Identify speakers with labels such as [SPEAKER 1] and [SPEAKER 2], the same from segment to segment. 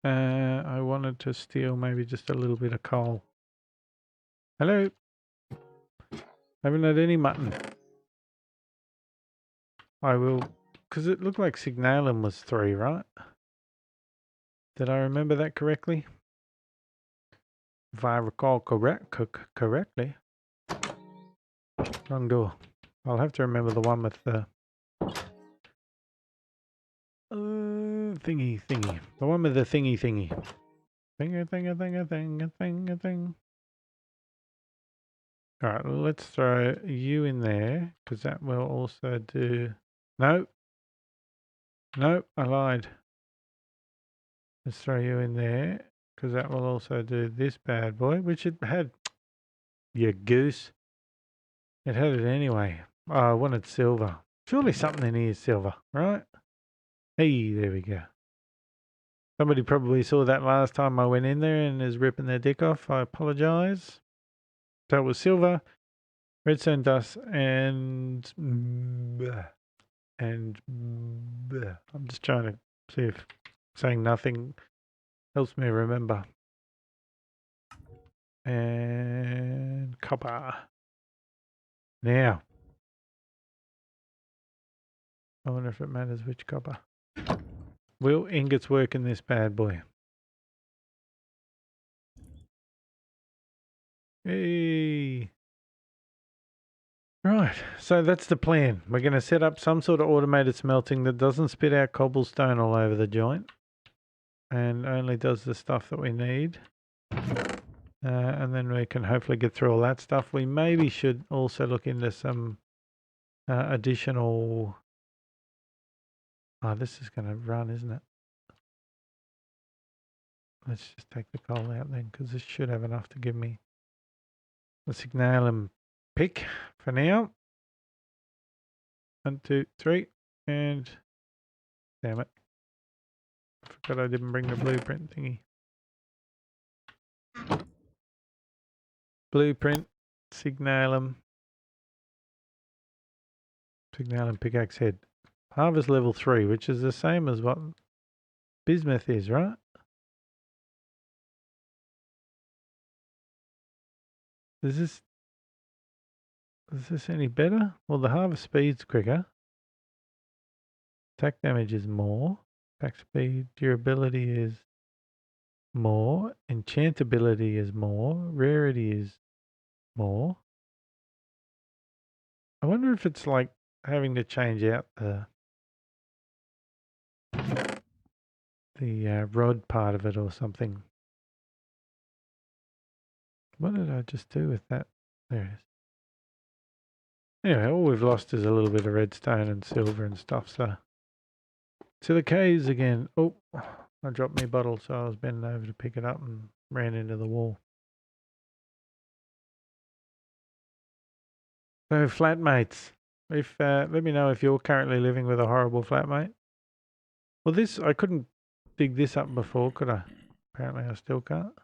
[SPEAKER 1] I wanted to steal maybe just a little bit of coal. Hello? Haven't had any mutton. I will, because it looked like Signalum was 3, right? Did I remember that correctly? If I recall correctly. Wrong door. I'll have to remember the one with the thingy. The one with the thingy. Thing. Alright, let's throw you in there, because that will also do... No, I lied. Let's throw you in there, because that will also do this bad boy, which it had. You goose. It had it anyway. Oh, I wanted silver. Surely something in here is silver, right? Hey, there we go. Somebody probably saw that last time I went in there and is ripping their dick off. I apologize. So it was silver, redstone dust, and I'm just trying to see if saying nothing helps me remember. And copper. Now, I wonder if it matters which copper. Will ingots work in this bad boy? Hey. Right, so that's the plan. We're going to set up some sort of automated smelting that doesn't spit out cobblestone all over the joint and only does the stuff that we need. And then we can hopefully get through all that stuff. We maybe should also look into some additional... Oh, this is going to run, isn't it? Let's just take the coal out then, because this should have enough to give me the signalum pick for now. 1, 2, 3, and damn it. I forgot I didn't bring the blueprint thingy. Blueprint, signalum pickaxe head. Harvest level 3, which is the same as what bismuth is, right? Is this any better? Well, the harvest speed's quicker. Attack damage is more. Attack speed, durability is more. Enchantability is more. Rarity is more. I wonder if it's like having to change out the rod part of it or something. What did I just do with that? There it is. Anyway, all we've lost is a little bit of redstone and silver and stuff, so. To the caves again. Oh, I dropped my bottle, so I was bending over to pick it up and ran into the wall. So, flatmates. Let me know if you're currently living with a horrible flatmate. Well, I couldn't dig this up before, could I? Apparently I still can't.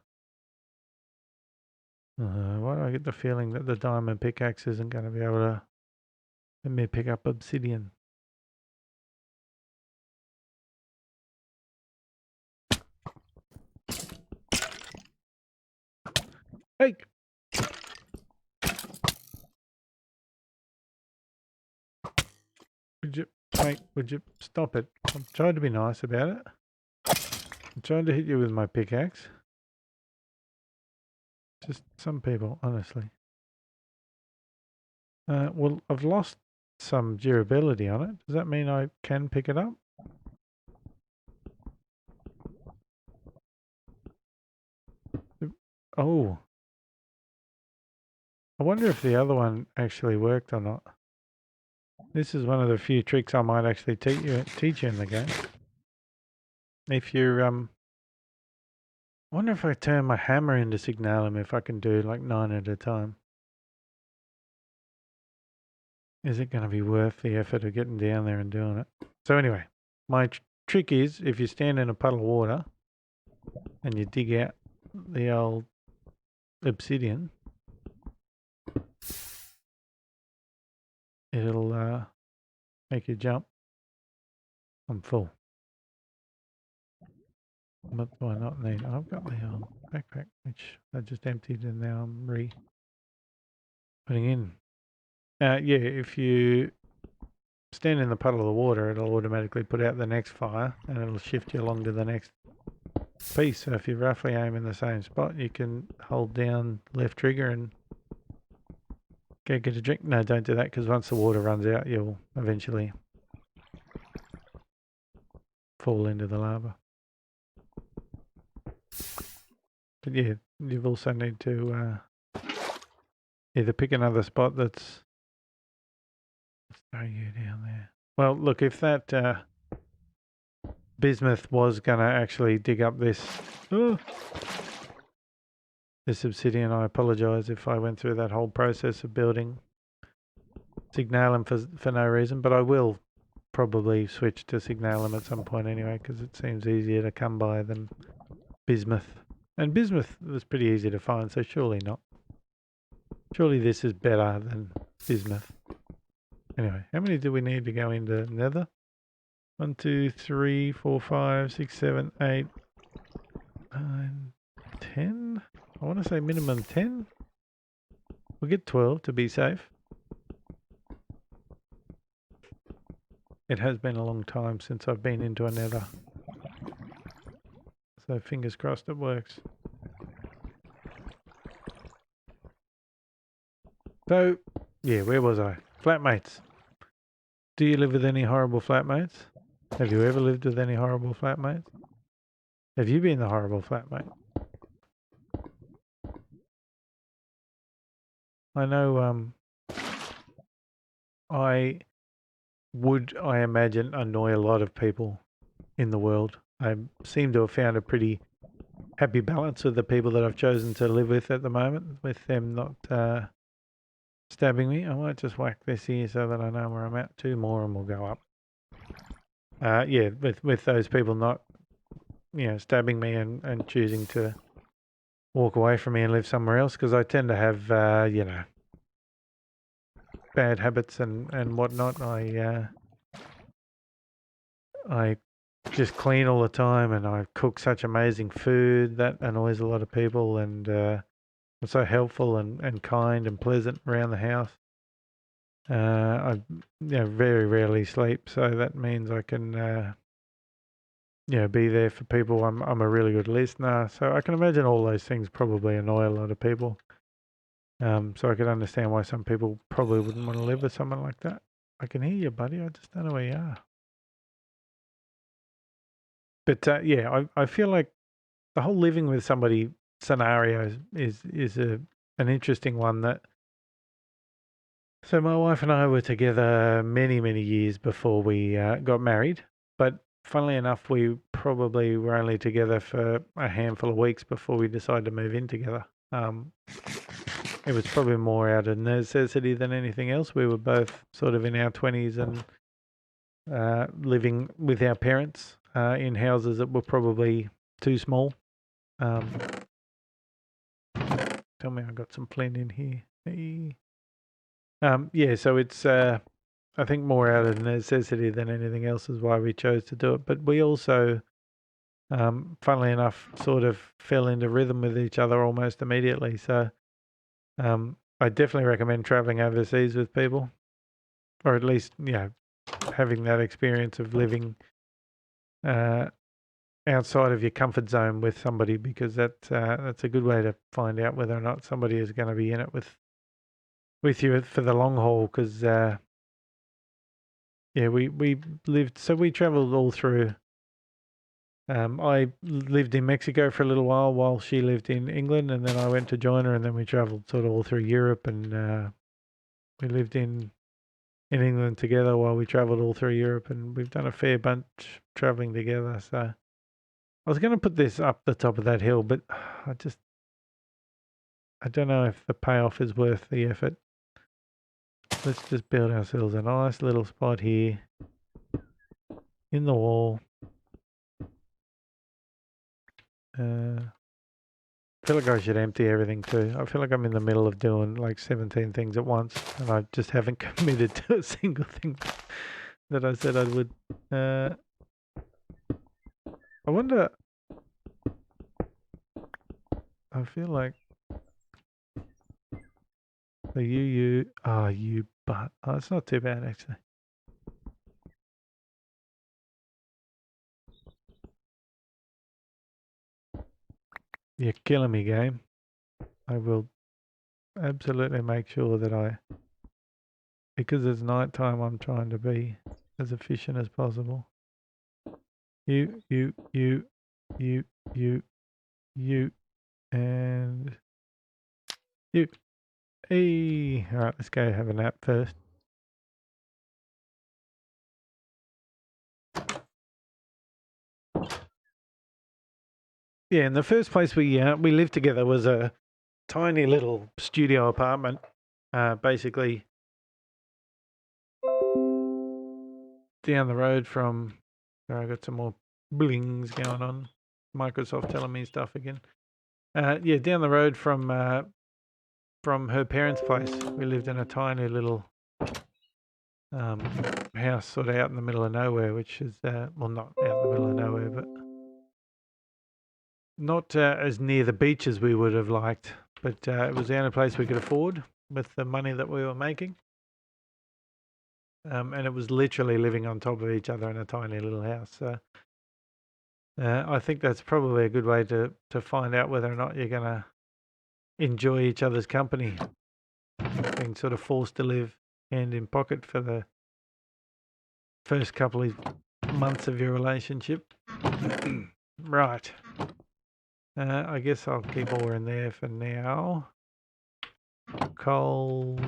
[SPEAKER 1] Why do I get the feeling that the diamond pickaxe isn't going to be able to let me pick up obsidian? Hey! Would you stop it? I'm trying to be nice about it. I'm trying to hit you with my pickaxe. Just some people, honestly. Well, I've lost some durability on it. Does that mean I can pick it up? Oh. I wonder if the other one actually worked or not. This is one of the few tricks I might actually teach you in the game. If you're, I wonder if I turn my hammer into signalum, if I can do like 9 at a time. Is it going to be worth the effort of getting down there and doing it? So anyway, my trick is if you stand in a puddle of water and you dig out the old obsidian, it'll make you jump. I'm full. What do I not need? I've got the backpack, which I just emptied and now I'm putting in. Yeah, if you stand in the puddle of the water, it'll automatically put out the next fire and it'll shift you along to the next piece. So if you roughly aim in the same spot, you can hold down left trigger and go get a drink. No, don't do that because once the water runs out, you'll eventually fall into the lava. But yeah, you've also need to either pick another spot that's. Let's throw you down there. Well, look, if that bismuth was going to actually dig up this obsidian, I apologise if I went through that whole process of building Signalum for no reason, but I will probably switch to Signalum at some point anyway because it seems easier to come by than bismuth. And bismuth was pretty easy to find, so surely not. Surely this is better than bismuth. Anyway, how many do we need to go into nether? 1, 2, 3, 4, 5, 6, 7, 8, 9, 10? I want to say minimum 10. We'll get 12 to be safe. It has been a long time since I've been into a nether. So fingers crossed it works. So, yeah, where was I? Flatmates. Do you live with any horrible flatmates? Have you ever lived with any horrible flatmates? Have you been the horrible flatmate? I know I imagine, annoy a lot of people in the world. I seem to have found a pretty happy balance with the people that I've chosen to live with at the moment, with them not stabbing me. I might just whack this here so that I know where I'm at. 2 more and we'll go up. Yeah, with those people not, stabbing me and choosing to walk away from me and live somewhere else, because I tend to have, bad habits and whatnot. I just clean all the time and I cook such amazing food that annoys a lot of people, and I'm so helpful and kind and pleasant around the house. I very rarely sleep, so that means I can be there for people. I'm a really good listener, so I can imagine all those things probably annoy a lot of people. So I could understand why some people probably wouldn't want to live with someone like that. I can hear you, buddy. I just don't know where you are. But I feel like the whole living with somebody scenario is an interesting one. So my wife and I were together many years before we got married, but funnily enough, we probably were only together for a handful of weeks before we decided to move in together. It was probably more out of necessity than anything else. We were both sort of in our 20s and living with our parents in houses that were probably too small. Tell me I got some flint in here. Hey. So it's I think more out of necessity than anything else is why we chose to do it. But we also, funnily enough, sort of fell into rhythm with each other almost immediately. So I definitely recommend traveling overseas with people, or at least having that experience of living outside of your comfort zone with somebody, because that's a good way to find out whether or not somebody is going to be in it with you for the long haul. Because we lived, so we traveled all through. I lived in Mexico for a little while she lived in England, and then I went to join her, and then we traveled sort of all through Europe, and we lived in England together while we traveled all through Europe, and we've done a fair bunch traveling together. So I was going to put this up the top of that hill, but I don't know if the payoff is worth the effort. Let's just build ourselves a nice little spot here in the wall. I feel like I should empty everything too. I feel like I'm in the middle of doing like 17 things at once, and I just haven't committed to a single thing that I said I would. I wonder I feel like you but it's not too bad actually. You're killing me, game. I will absolutely make sure that because it's night time, I'm trying to be as efficient as possible. You, you, you, and you. Hey, all right, let's go have a nap first. Yeah, in the first place we lived together was a tiny little studio apartment, basically down the road from. I got some more blings going on. Microsoft telling me stuff again. Yeah, down the road from her parents' place. We lived in a tiny little house, sort of out in the middle of nowhere, which is well, not out in the middle of nowhere, but not as near the beach as we would have liked. But it was the only place we could afford with the money that we were making. And it was literally living on top of each other in a tiny little house. So I think that's probably a good way to find out whether or not you're going to enjoy each other's company. Being sort of forced to live hand in pocket for the first couple of months of your relationship. Right. I guess I'll keep ore in there for now. Coal,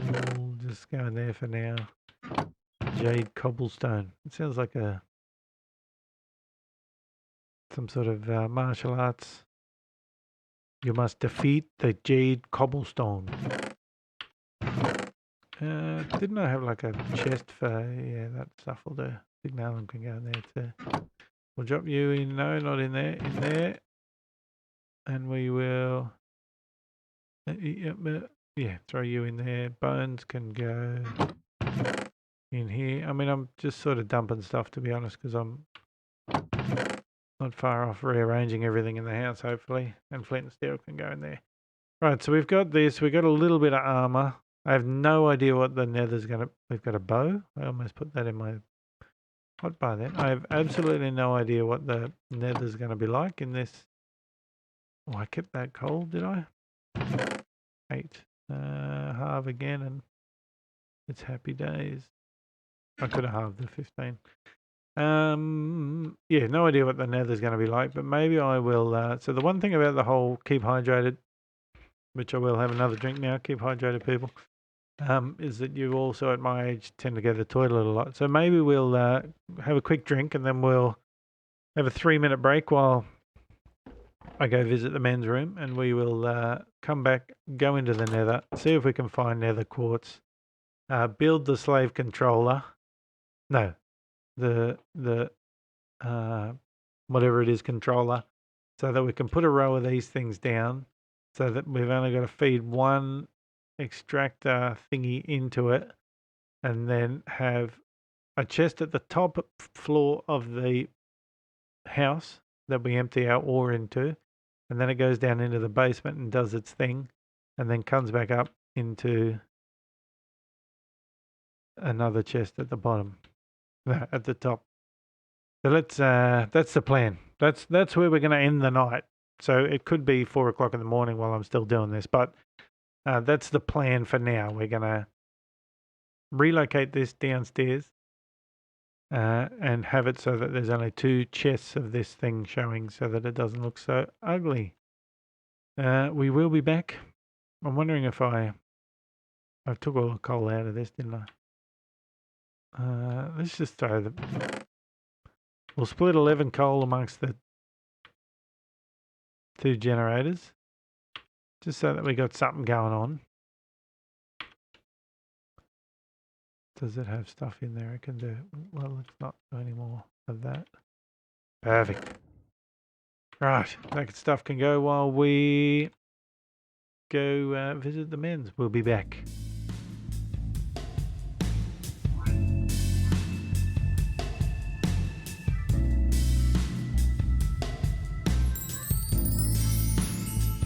[SPEAKER 1] just go in there for now. Jade cobblestone. It sounds like some sort of martial arts. You must defeat the jade cobblestone. Didn't I have like a chest for, yeah, that stuff will do. Signalum can go in there too. We'll drop you in, no, not in there, in there. And we will, yeah, throw you in there. Bones can go in here. I mean, I'm just sort of dumping stuff to be honest, because I'm not far off rearranging everything in the house, hopefully. And flint and steel can go in there. Right, so we've got this. We've got a little bit of armor. I have no idea what the nether's going to... We've got a bow. I almost put that in my hotbar then. I have absolutely no idea what the nether's going to be like in this. Oh, I kept that coal, did I? 8. Halve again and it's happy days. I could have halved the 15. Yeah, no idea what the nether's going to be like, but maybe I will. So the one thing about the whole keep hydrated, which I will have another drink now, keep hydrated people, is that you also at my age tend to go to the toilet a lot. So maybe we'll have a quick drink and then we'll have a 3-minute break while I go visit the men's room, and we will come back, go into the nether, see if we can find nether quartz, build the slave controller. No, the whatever it is controller, so that we can put a row of these things down, so that we've only got to feed one extractor thingy into it, and then have a chest at the top floor of the house that we empty our ore into, and then it goes down into the basement and does its thing, and then comes back up into another chest at the bottom, no, at the top. So that's the plan. That's where we're going to end the night. So it could be 4 o'clock in the morning while I'm still doing this, but that's the plan for now. We're going to relocate this downstairs and have it so that there's only 2 chests of this thing showing, so that it doesn't look so ugly. We will be back. I'm wondering if I took all the coal out of this, didn't I? Let's just throw the... We'll split 11 coal amongst the 2 generators, just so that we got something going on. Does it have stuff in there I can do? Well, let's not do any more of that. Perfect. Right, that stuff can go while we go visit the men's. We'll be back.